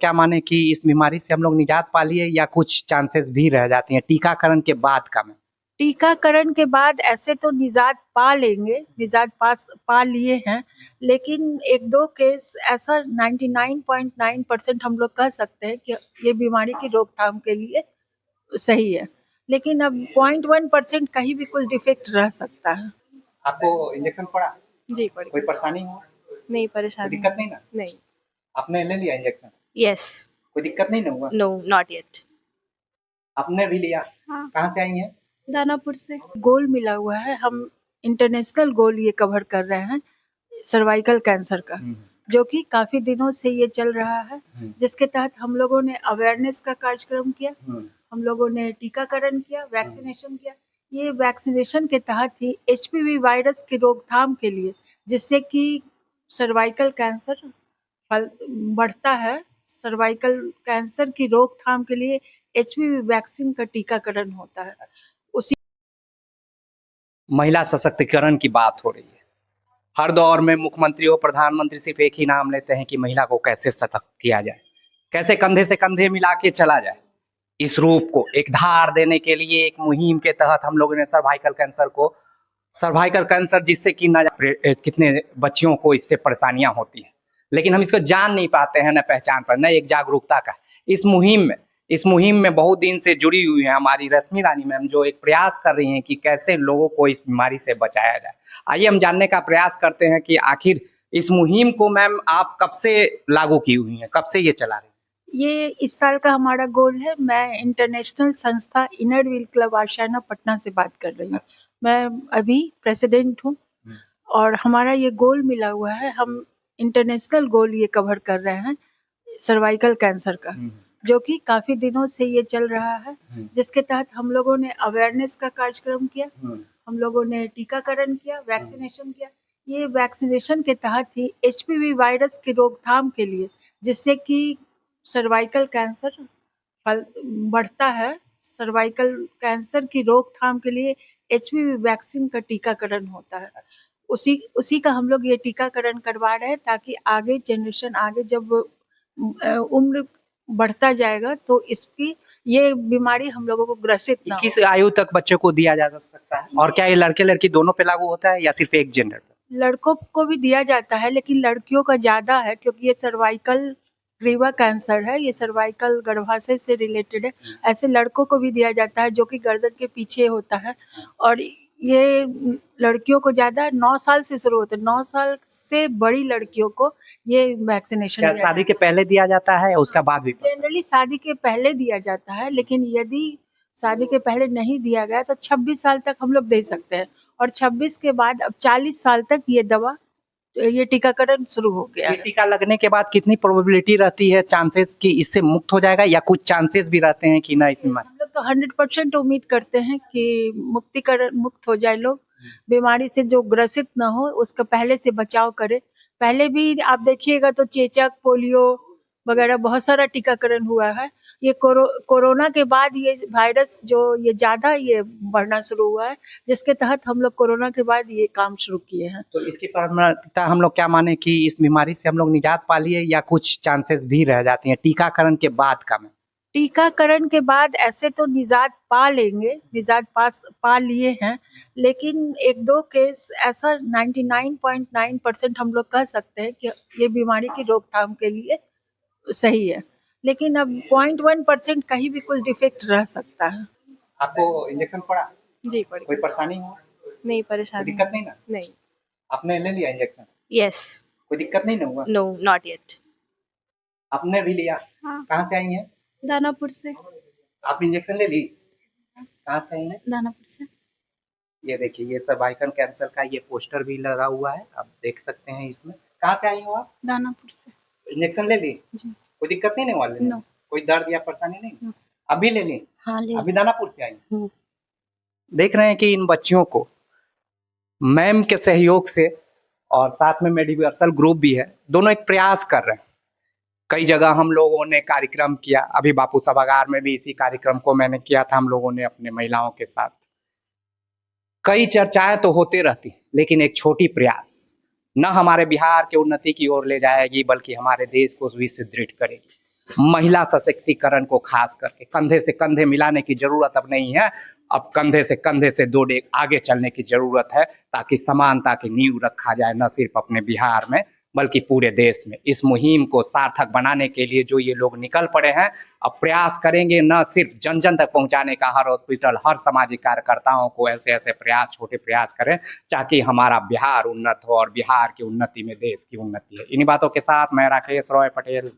क्या माने कि इस बीमारी से हम लोग निजात पा लिए या कुछ चांसेस भी रह जाती हैं टीकाकरण के बाद का में? टीकाकरण के बाद ऐसे तो निजात पा लेंगे, निजात पा लिए हैं, लेकिन 1-2 केस ऐसा 99.9% हम लोग कह सकते हैं कि ये बीमारी की रोकथाम के लिए सही है। लेकिन अब 0.1% कहीं भी कुछ डिफेक्ट रह सकता है। आपको इंजेक्शन पड़ा? जी, पड़ कोई गई। परेशानी हुआ? नहीं कोई परेशानी। दिक्कत नहीं ना? नहीं। आपने ले लिया इंजेक्शन? यस। कोई दिक्कत नहीं ना हुआ? No, not yet. आपने भी लिया? हाँ। कहाँ से आई हैं? दानापुर से। गोल मिला हुआ है, हम इंटरनेशनल गोल ये कवर कर रहे हैं सर्वाइकल कैंसर का, जो कि काफी दिनों से ये चल रहा है, जिसके तहत हम लोगों ने अवेयरनेस का कार्यक्रम किया, हम लोगों ने टीकाकरण किया, वैक्सीनेशन किया। ये वैक्सीनेशन के तहत ही एचपीवी वायरस की रोकथाम के लिए, जिससे कि सर्वाइकल कैंसर बढ़ता है, सर्वाइकल कैंसर की रोकथाम के लिए एचपीवी वैक्सीन का टीकाकरण होता है। उसी महिला सशक्तिकरण की बात हो रही है। हर दौर में मुख्यमंत्री और प्रधानमंत्री सिर्फ एक ही नाम लेते हैं कि महिला को कैसे सशक्त किया जाए, कैसे कंधे से कंधे मिला के चला जाए। इस रूप को एक धार देने के लिए एक मुहिम के तहत हम लोगों ने सर्वाइकल कैंसर जिससे कि न कितने बच्चियों को इससे परेशानियां होती हैं, लेकिन हम इसको जान नहीं पाते हैं, न पहचान पर, न एक जागरूकता का। इस मुहिम में बहुत दिन से जुड़ी हुई है हमारी रश्मि रानी मैम, जो एक प्रयास कर रही हैं कि कैसे लोगों को इस बीमारी से बचाया जाए। आइए हम जानने का प्रयास करते हैं कि आखिर इस मुहिम को मैम आप कब से लागू की हुई हैं, कब से ये चला रही हैं? ये इस साल का हमारा गोल है। मैं इंटरनेशनल संस्था इनर व्हील क्लब आशियाना पटना से बात कर रही हूँ। मैं अभी प्रेसिडेंट हूँ और हमारा ये गोल मिला हुआ है। हम इंटरनेशनल गोल ये कवर कर रहे हैं सर्वाइकल कैंसर का, जो कि काफी दिनों से ये चल रहा है, जिसके तहत हम लोगों ने अवेयरनेस का कार्यक्रम किया, हम लोगों ने टीकाकरण किया, वैक्सीनेशन किया। ये वैक्सीनेशन के तहत ही एचपीवी वायरस की रोकथाम के लिए, जिससे कि सर्वाइकल कैंसर बढ़ता है, सर्वाइकल कैंसर की रोकथाम के लिए एचपीवी वैक्सीन का टीकाकरण होता है। उसी का हम लोग ये टीकाकरण करवा रहे हैं, ताकि आगे जनरेशन, आगे जब उम्र बढ़ता जाएगा तो इसकी ये बीमारी हम लोगों को ग्रसित ना हो। किस आयु तक बच्चों को दिया जा सकता है, और क्या ये लड़के लड़की दोनों पे लागू होता है या सिर्फ एक जेंडर पे? लड़कों को भी दिया जाता है, लेकिन लड़कियों का ज्यादा है, क्योंकि ये सर्वाइकल ग्रीवा कैंसर है, ये सर्वाइकल गर्भाशय से रिलेटेड है। ऐसे लड़कों को भी दिया जाता है, जो कि गर्दन के पीछे होता है, और ये लड़कियों को ज्यादा 9 साल से शुरू होता है। 9 साल से बड़ी लड़कियों को ये वैक्सीनेशन क्या शादी के पहले दिया जाता है या उसका बाद भी? जनरली शादी के पहले दिया जाता है, लेकिन यदि शादी के पहले नहीं दिया गया तो 26 साल तक हम लोग दे सकते हैं, और 26 के बाद अब 40 साल तक ये दवा, ये टीकाकरण शुरू हो गया ये है। टीका लगने के बाद कितनी प्रोबेबिलिटी रहती है, चांसेस कि इससे मुक्त हो जाएगा, या कुछ चांसेस भी रहते हैं कि ना इसमें? हम लोग तो 100% उम्मीद करते हैं कि मुक्त हो जाए लोग, बीमारी से जो ग्रसित न हो, उसका पहले से बचाव करे। पहले भी आप देखिएगा तो चेचक, पोलियो वगैरह बहुत सारा टीकाकरण हुआ है। ये कोरोना के बाद ये वायरस जो ये ज्यादा ये बढ़ना शुरू हुआ है, जिसके तहत हम लोग कोरोना के बाद ये काम शुरू किए हैं। तो इसकी प्राथमिकता हम लोग क्या माने कि इस बीमारी से हम लोग निजात पा लिए या कुछ चांसेस भी रह जाती हैं टीकाकरण के बाद का में? टीकाकरण के बाद ऐसे तो निजात पा लेंगे, निजात पा लिए हैं, लेकिन 1-2 केस ऐसा 99.9% हम लोग कह सकते हैं कि ये बीमारी की रोकथाम के लिए सही है। लेकिन अब 0.1% कहीं भी कुछ डिफेक्ट रह सकता है। आपको इंजेक्शन पड़ा? जी, पड़ कोई गई। परेशानी हुआ? नहीं कोई परेशानी। दिक्कत नहीं ना? नहीं। आपने ले लिया इंजेक्शन? यस। कोई दिक्कत नहीं ना हुआ? No, not yet. आपने भी लिया? हाँ। कहाँ से आई हैं? दानापुर से। आप इंजेक्शन ले ली? कहाँ से आई हैं? दानापुर से। ये देखिए, ये सर्वाइकल कैंसर का ये पोस्टर भी लगा हुआ है, आप देख सकते हैं इसमें। कहाँ से आई हो आप? दानापुर से। इंजेक्शन ले ली? जी। कोई दिक्कत नहीं हुआ लेने? नो। कोई दर्द या परेशानी नहीं? नो। अभी ले ली? हाँ, ले अभी दानापुर से आई? हूँ। देख रहे हैं कि इन बच्चियों को मैम के सहयोग से, और साथ में मेडिवर्सल ग्रुप भी है, दोनों एक प्रयास कर रहे हैं। कई जगह हम लोगों ने कार्यक्रम किया, अभी बापू सभागार में भी इसी कार्यक्रम को मैंने किया था हम लोगों ने अपने महिलाओं के साथ। कई चर्चाएं तो होते रहती, लेकिन एक छोटी प्रयास न हमारे बिहार के उन्नति की ओर ले जाएगी, बल्कि हमारे देश को भी सुदृढ़ करेगी। महिला सशक्तिकरण को खास करके कंधे से कंधे मिलाने की जरूरत अब नहीं है, अब कंधे से दो डेग आगे चलने की जरूरत है, ताकि समानता की नींव रखा जाए न सिर्फ अपने बिहार में बल्कि पूरे देश में। इस मुहिम को सार्थक बनाने के लिए जो ये लोग निकल पड़े हैं, अब प्रयास करेंगे न सिर्फ जन जन तक पहुंचाने का, हर हॉस्पिटल हर सामाजिक कार्यकर्ताओं को ऐसे ऐसे प्रयास, छोटे प्रयास करें ताकि हमारा बिहार उन्नत हो और बिहार की उन्नति में देश की उन्नति है। इन्हीं बातों के साथ मैं राकेश रॉय पटेल